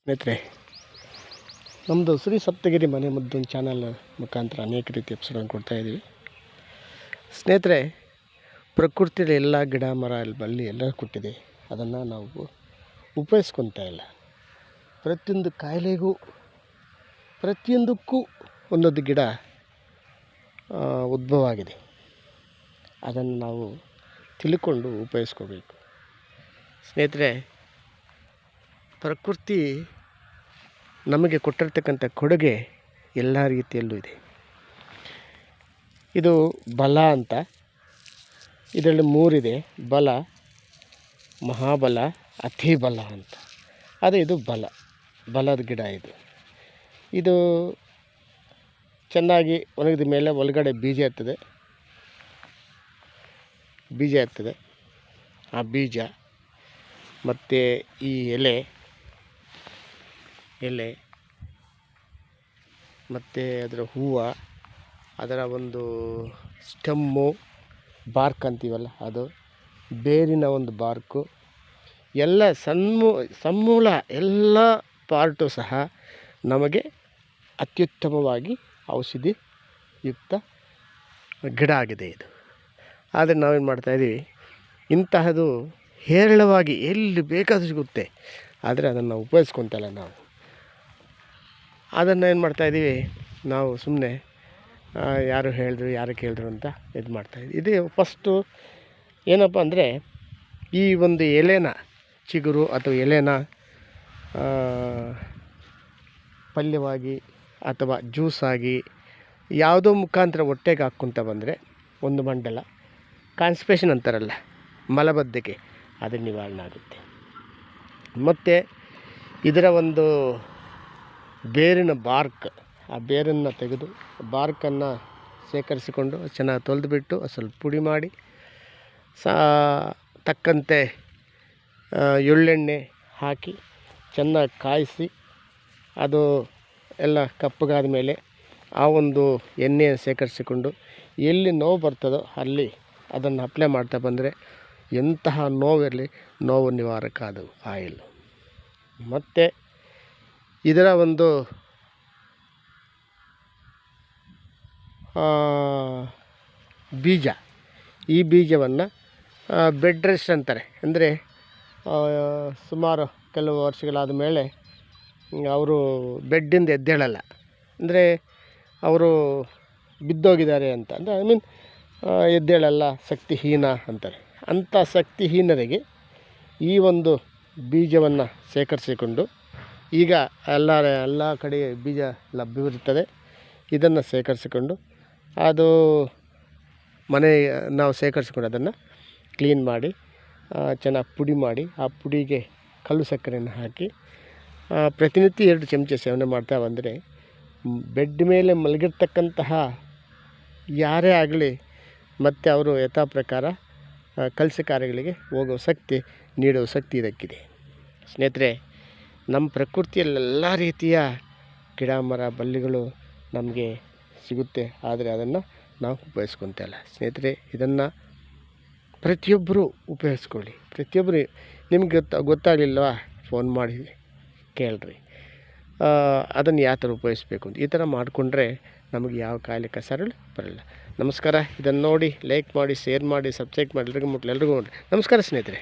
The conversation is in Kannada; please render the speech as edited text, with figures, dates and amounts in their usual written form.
ಸ್ನೇಹಿತರೆ, ನಮ್ಮದು ಶ್ರೀ ಸಪ್ತಗಿರಿ ಮನೆ ಮದ್ದೊಂದು ಚಾನಲ್ ಮುಖಾಂತರ ಅನೇಕ ರೀತಿ ಎಪಿಸೋಡನ್ನು ಕೊಡ್ತಾಯಿದ್ದೀವಿ. ಸ್ನೇಹಿತರೆ, ಪ್ರಕೃತಿಯಲ್ಲಿ ಎಲ್ಲ ಗಿಡ ಮರ ಬಳ್ಳಿ ಎಲ್ಲ ಕೊಟ್ಟಿದೆ, ಅದನ್ನು ನಾವು ಉಪಯೋಗಿಸ್ಕೊತಾ ಇಲ್ಲ. ಪ್ರತಿಯೊಂದು ಕಾಯಿಲೆಗೂ ಪ್ರತಿಯೊಂದಕ್ಕೂ ಒಂದೊಂದು ಗಿಡ ಉದ್ಭವ ಆಗಿದೆ. ಅದನ್ನು ನಾವು ತಿಳ್ಕೊಂಡು ಉಪಯೋಗಿಸ್ಕೋಬೇಕು. ಸ್ನೇಹಿತರೆ, ಪ್ರಕೃತಿ ನಮಗೆ ಕೊಟ್ಟಿರ್ತಕ್ಕಂಥ ಕೊಡುಗೆ ಎಲ್ಲ ರೀತಿಯಲ್ಲೂ ಇದೆ. ಇದು ಬಲ ಅಂತ, ಇದರಲ್ಲಿ ಮೂರಿದೆ: ಬಲ, ಮಹಾಬಲ, ಅತಿ ಬಲ ಅಂತ. ಇದು ಬಲದ ಗಿಡ. ಇದು ಚೆನ್ನಾಗಿ ಒಣಗಿದ ಮೇಲೆ ಒಳಗಡೆ ಬೀಜ ಇರ್ತದೆ. ಆ ಬೀಜ ಮತ್ತು ಈ ಎಲೆ ಮತ್ತು ಅದರ ಹೂವು, ಅದರ ಒಂದು ಸ್ಟೆಮ್ಮು, ಬಾರ್ಕ್ ಅಂತೀವಲ್ಲ ಅದು, ಬೇರಿನ ಒಂದು ಬಾರ್ಕು, ಎಲ್ಲ ಸಮೂಲ ಎಲ್ಲ ಪಾರ್ಟು ಸಹ ನಮಗೆ ಅತ್ಯುತ್ತಮವಾಗಿ ಔಷಧಿಯುಕ್ತ ಗಿಡ ಆಗಿದೆ ಇದು. ಆದರೆ ನಾವೇನು ಮಾಡ್ತಾಯಿದ್ದೀವಿ, ಇಂತಹದ್ದು ಹೇರಳವಾಗಿ ಎಲ್ಲಿ ಬೇಕಾದರೂ ಸಿಗುತ್ತೆ, ಆದರೆ ಅದನ್ನು ಉಪಯೋಗಿಸ್ಕೊತಲ್ಲ ನಾವು. ಅದನ್ನು ಏನು ಮಾಡ್ತಾಯಿದ್ದೀವಿ ನಾವು, ಸುಮ್ಮನೆ ಯಾರು ಕೇಳಿದ್ರು ಅಂತ ಇದು ಮಾಡ್ತಾಯಿದ್ದೀವಿ. ಇದು ಫಸ್ಟು ಏನಪ್ಪ ಅಂದರೆ, ಈ ಒಂದು ಎಲೆನ, ಚಿಗುರು ಅಥವಾ ಎಲೆನ ಪಲ್ಯವಾಗಿ ಅಥವಾ ಜ್ಯೂಸಾಗಿ ಯಾವುದೋ ಮುಖಾಂತರ ಹೊಟ್ಟೆಗೆ ಹಾಕ್ಕೊತ ಬಂದರೆ ಒಂದು ಮಂಡಲ ಕಾನ್ಸ್ಟಿಪೇಷನ್ ಅಂತಾರಲ್ಲ, ಮಲಬದ್ಧತೆ, ಅದು ನಿವಾರಣೆ ಆಗುತ್ತೆ. ಮತ್ತು ಇದರ ಒಂದು ಬೇರಿನ ಬಾರ್ಕ್, ಆ ಬೇರನ್ನು ತೆಗೆದು ಬಾರ್ಕನ್ನು ಶೇಖರಿಸಿಕೊಂಡು ಚೆನ್ನಾಗಿ ತೊಳೆದುಬಿಟ್ಟು ಸ್ವಲ್ಪ ಪುಡಿ ಮಾಡಿ ತಕ್ಕಂತೆ ಎಳ್ಳೆಣ್ಣೆ ಹಾಕಿ ಚೆನ್ನಾಗಿ ಕಾಯಿಸಿ, ಅದು ಎಲ್ಲ ಕಪ್ಪಗಾದ ಮೇಲೆ ಆ ಒಂದು ಎಣ್ಣೆಯನ್ನು ಶೇಖರಿಸಿಕೊಂಡು ಎಲ್ಲಿ ನೋವು ಬರ್ತದೋ ಅಲ್ಲಿ ಅದನ್ನು ಅಪ್ಲೈ ಮಾಡ್ತಾ ಬಂದರೆ ಎಂತಹ ನೋವಿರಲಿ ನೋವು ನಿವಾರಕ ಅದು ಆಯಿಲ್. ಮತ್ತು ಇದರ ಒಂದು ಬೀಜ, ಈ ಬೀಜವನ್ನು ಬೆಡ್ ರೆಸ್ಟ್ ಅಂತಾರೆ. ಅಂದರೆ ಸುಮಾರು ಕೆಲವು ವರ್ಷಗಳಾದ ಮೇಲೆ ಅವರು ಬೆಡ್ಡಿಂದ ಎದ್ದೇಳಲ್ಲ, ಅಂದರೆ ಅವರು ಬಿದ್ದೋಗಿದ್ದಾರೆ ಅಂತ, ಅಂದರೆ ಎದ್ದೇಳಲ್ಲ, ಶಕ್ತಿಹೀನ ಅಂತಾರೆ. ಅಂಥ ಶಕ್ತಿಹೀನರಿಗೆ ಈ ಒಂದು ಬೀಜವನ್ನು ಶೇಖರಿಸಿಕೊಂಡು, ಈಗ ಎಲ್ಲ ಕಡೆ ಬೀಜ ಲಭ್ಯವಿರುತ್ತದೆ, ಇದನ್ನು ಶೇಖರಿಸಿಕೊಂಡು ಅದು ನಾವು ಶೇಖರಿಸಿಕೊಂಡು ಅದನ್ನು ಕ್ಲೀನ್ ಮಾಡಿ ಚೆನ್ನಾಗಿ ಪುಡಿ ಮಾಡಿ, ಆ ಪುಡಿಗೆ ಕಲ್ಲು ಸಕ್ಕರೆಯನ್ನು ಹಾಕಿ ಪ್ರತಿನಿತ್ಯ 2 ಚಮಚ ಸೇವನೆ ಮಾಡ್ತಾ ಬಂದರೆ ಬೆಡ್ ಮೇಲೆ ಮಲಗಿರ್ತಕ್ಕಂತಹ ಯಾರೇ ಆಗಲಿ ಮತ್ತು ಅವರು ಯಥಾ ಪ್ರಕಾರ ಕೆಲಸ ಕಾರ್ಯಗಳಿಗೆ ಹೋಗೋ ಶಕ್ತಿ ನೀಡುವ ಶಕ್ತಿ ಇದಕ್ಕಿದೆ. ಸ್ನೇಹಿತರೆ, ನಮ್ಮ ಪ್ರಕೃತಿಯಲ್ಲೆಲ್ಲ ರೀತಿಯ ಗಿಡ ಮರ ಬಳ್ಳಿಗಳು ನಮಗೆ ಸಿಗುತ್ತೆ, ಆದರೆ ಅದನ್ನು ನಾವು ಉಪಯೋಗಿಸ್ಕೊತಾ ಇಲ್ಲ. ಸ್ನೇಹಿತರೆ, ಇದನ್ನು ಪ್ರತಿಯೊಬ್ಬರು ಉಪಯೋಗಿಸ್ಕೊಳ್ಳಿ. ಪ್ರತಿಯೊಬ್ಬರು ನಿಮ್ಗೆ ಗೊತ್ತಾಗಲಿಲ್ವಾ, ಫೋನ್ ಮಾಡಿ ಕೇಳ್ರಿ, ಅದನ್ನು ಯಾವ ಥರ ಉಪಯೋಗಿಸ್ಬೇಕು ಅಂತ. ಈ ಥರ ಮಾಡಿಕೊಂಡ್ರೆ ನಮಗೆ ಯಾವ ಕಾಯಿಲೆ ಕಸಾರಗಳು ಬರಲ್ಲ. ನಮಸ್ಕಾರ. ಇದನ್ನು ನೋಡಿ ಲೈಕ್ ಮಾಡಿ, ಶೇರ್ ಮಾಡಿ, ಸಬ್ಸ್ಕ್ರೈಬ್ ಮಾಡಿ, ಎಲ್ರಿಗೂ ನೋಡಿ. ನಮಸ್ಕಾರ ಸ್ನೇಹಿತರೆ.